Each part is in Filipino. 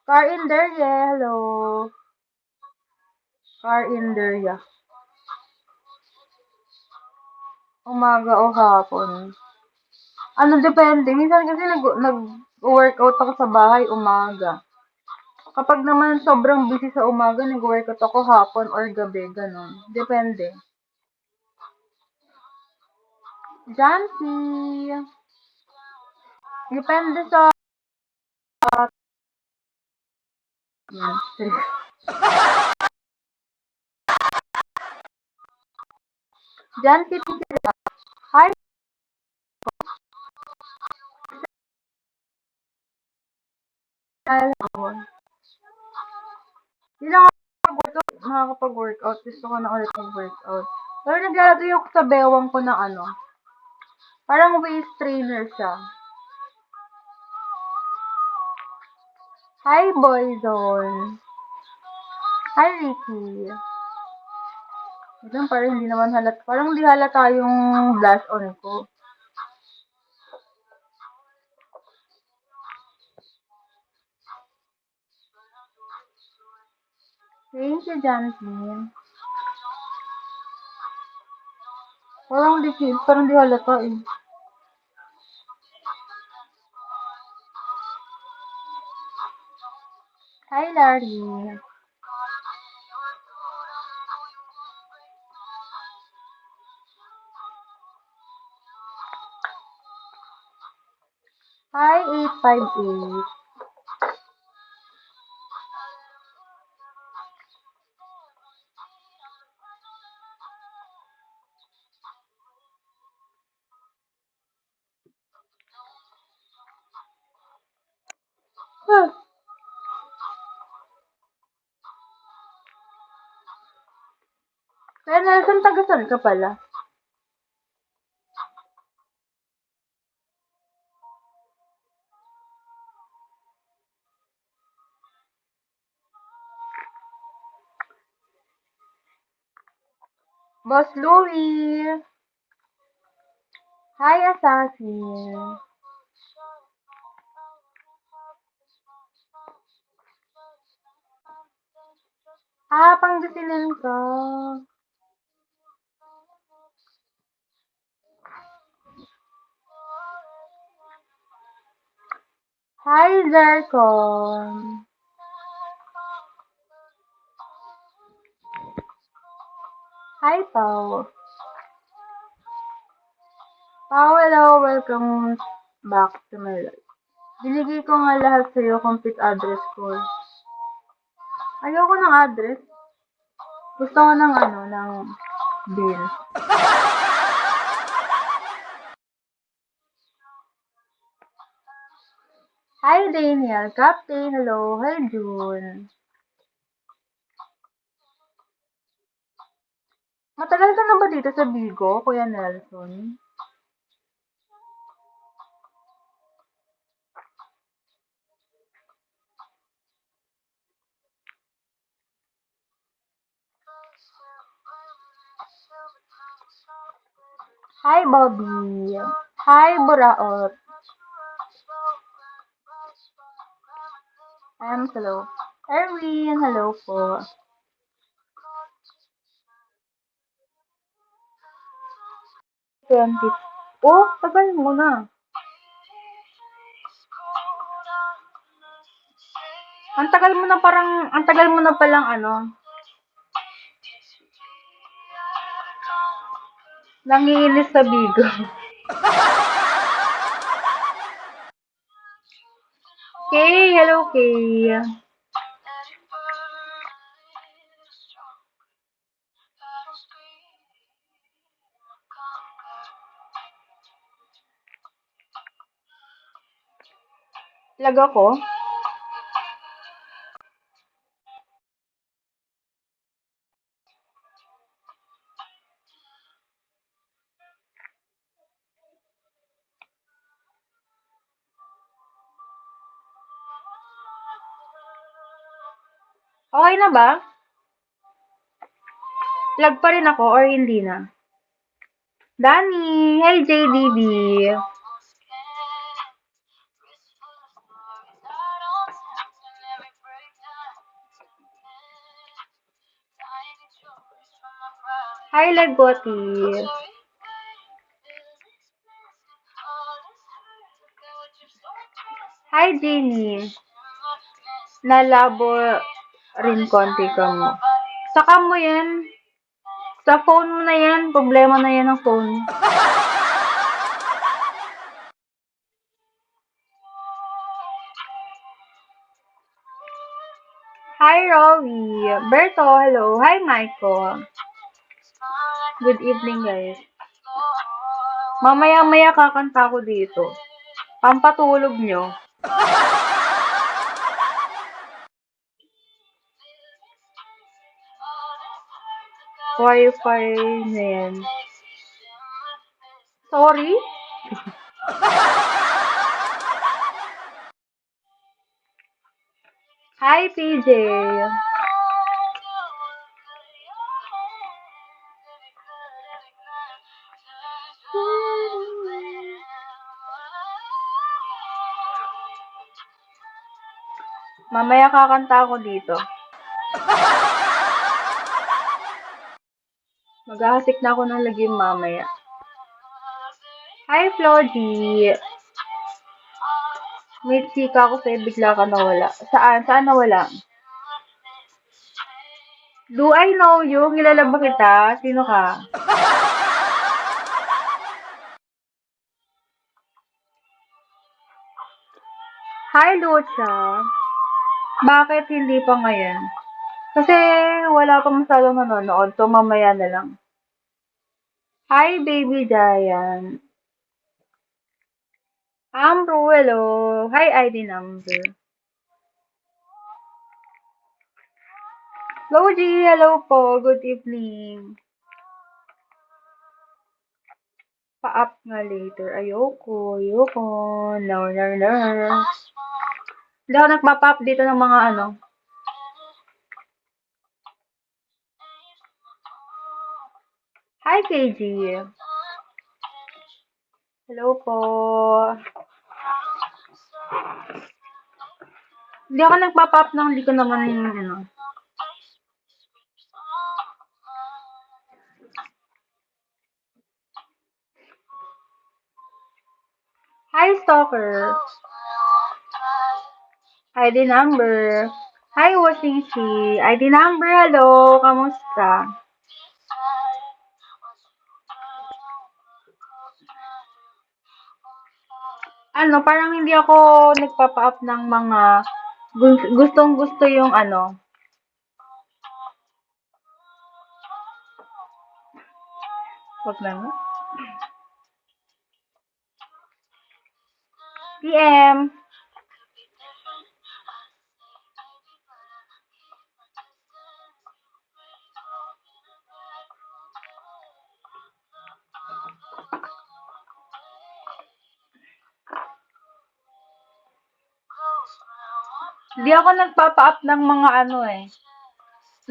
Car in there, yeah. Hello. Car in there, yeah. Umaga o hapon. Ano, depende. Minsan kasi nag-workout ako sa bahay umaga. Kapag naman sobrang busy sa umaga, nag-workout ako hapon or gabi, ganun. Depende. Jancy! Depende sa... Yan. Jancy, hi! Hello. Hindi lang ako nakakapag-workout. Gusto ko na ulit mag-workout. Pero naglalagay ako sa bewang ko ng ano. Parang waist trainer siya. Hi, Boyzone. Hi, Ricky. Ilan parang hindi naman halata. Parang hindi halata yung blush on ko. Thank you, Janine. Parang di halata eh. Hi, Larry. Hi, 858. Huh. Kaya Nelson, tagasan ka pala. Boss Louie. Hi, Assassin. Ah, Pangasinan ka. Hi, Zercon. Hi, Pao. Pao, hello. Welcome back to my life. Binigay ko nga lahat sa'yo, complete address ko. Ayoko ng address. Gusto ko ng ano, ng bill. Hi, Daniel. Captain, hello. Hi, June. Matagal ka na ba dito sa Bigo, Kuya Nelson? Hi, Bobby. Hi, Buraot. Hello. Erwin, hello po. 20. Oh, tagal mo na. Ang tagal mo na palang ano, nangiinis sa Bigo. Kay, hello Kay. Lag ako? Okay na ba? Lag pa rin ako or hindi na? Danny! Hey JDB! Hi, Legoti. Hi, Jenny. Nalabo rin konti ka mo. Saka mo yan. Sa phone mo na yan. Problema na yan ng phone. Hi, Rolly. Berto, hello. Hi, Michael. Good evening, guys. Mamaya-maya kakanta ko dito. Pampatulog nyo. Wi-Fi na yan. Sorry? Hi, PJ. Mamaya kakanta ako dito. Maghahasik na ako ng lagim mamaya. Hi, Floji. May chika ako sa'yo, bigla ka nawala. Saan? Saan nawala? Do I know you? Kilala ba kita? Sino ka? Hi, Lucha. Bakit hindi pa ngayon? Kasi wala pa masyadong nanonood, so mamaya na lang. Hi, Baby Giant. Amro, hello. Hi, ID number. Logie, hello po. Good evening. Pa-up nga later. Ayoko. No. Hindi ako nagpa-up dito ng mga ano. Hi, KG. Hello po. Hindi ako nagpa-up ng hindi ko naman ano. Hi, Stalker. ID number. Hi, Wasingchi. ID number, hello. Kamusta? Ano, parang hindi ako nagpapa-up ng mga gustong-gusto yung ano. Wag na nga. PM. Hindi ako nagpapa-up ng mga ano eh.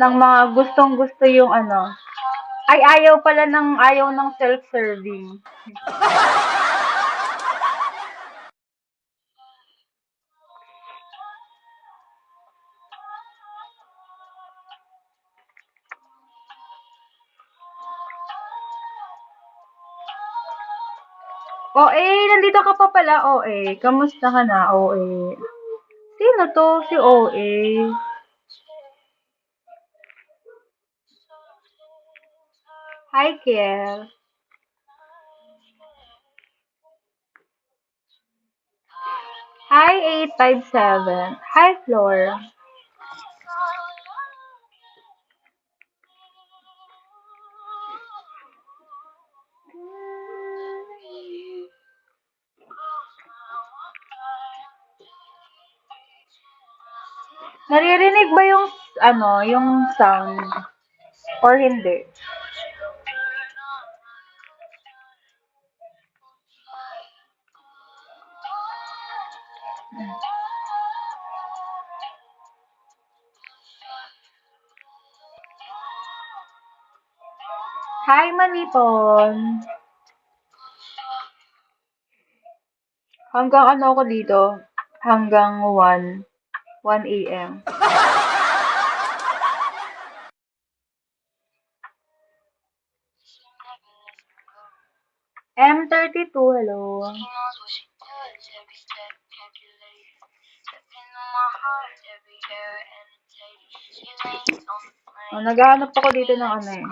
Ng mga gustong-gusto yung ano. Ay, ayaw ng self-serving. Nandito ka pa pala, Kamusta ka na, Sino to? Si Hi, Kiel. Hi, 857. Hi, Flor. Naririnig ba yung, yung sound? Or hindi? Hi, Manipon. Hanggang ano ako dito? Hanggang 1 a.m. M32, hello. Oh, naghahanap ako dito ng ano eh.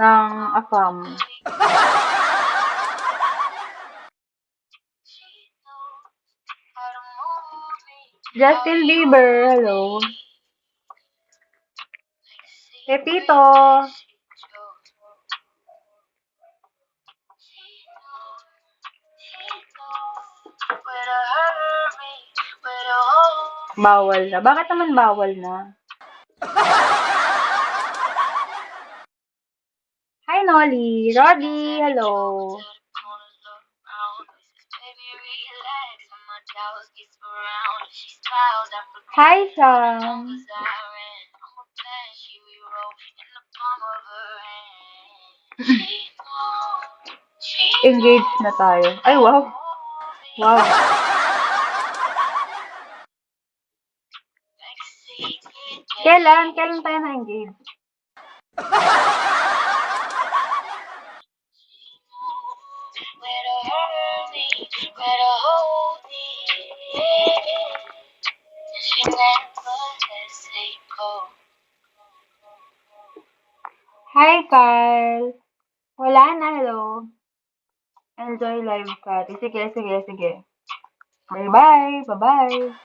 Ng AFAM. Justin Bieber, hello. Pepito. Bawal na. Bakit naman bawal na? Hi, Nolly. Roddy, hello. Hi, Sam. Engaged na tayo. Ay, wow. Wow. Kailan? Kailan tayo na-engage? Hi, Kyle. Wala na, hello. Enjoy live chat. Sige, sige, sige. Bye-bye. Bye-bye.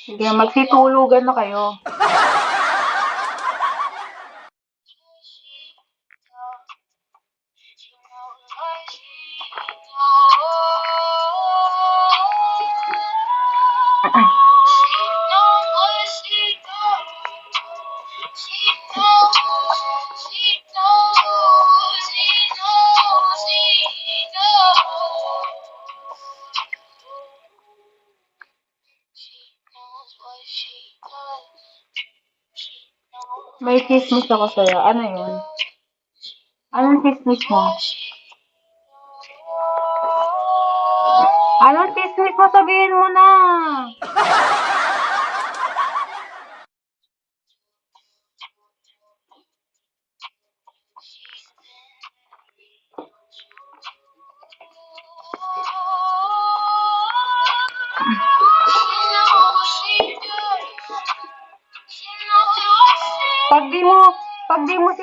Sige, magsitulugan na kayo. May chismis ako sa'yo. Ano yun? Anong chismis mo? Anong chismis mo? Sabihin mo na! Pag di mo sila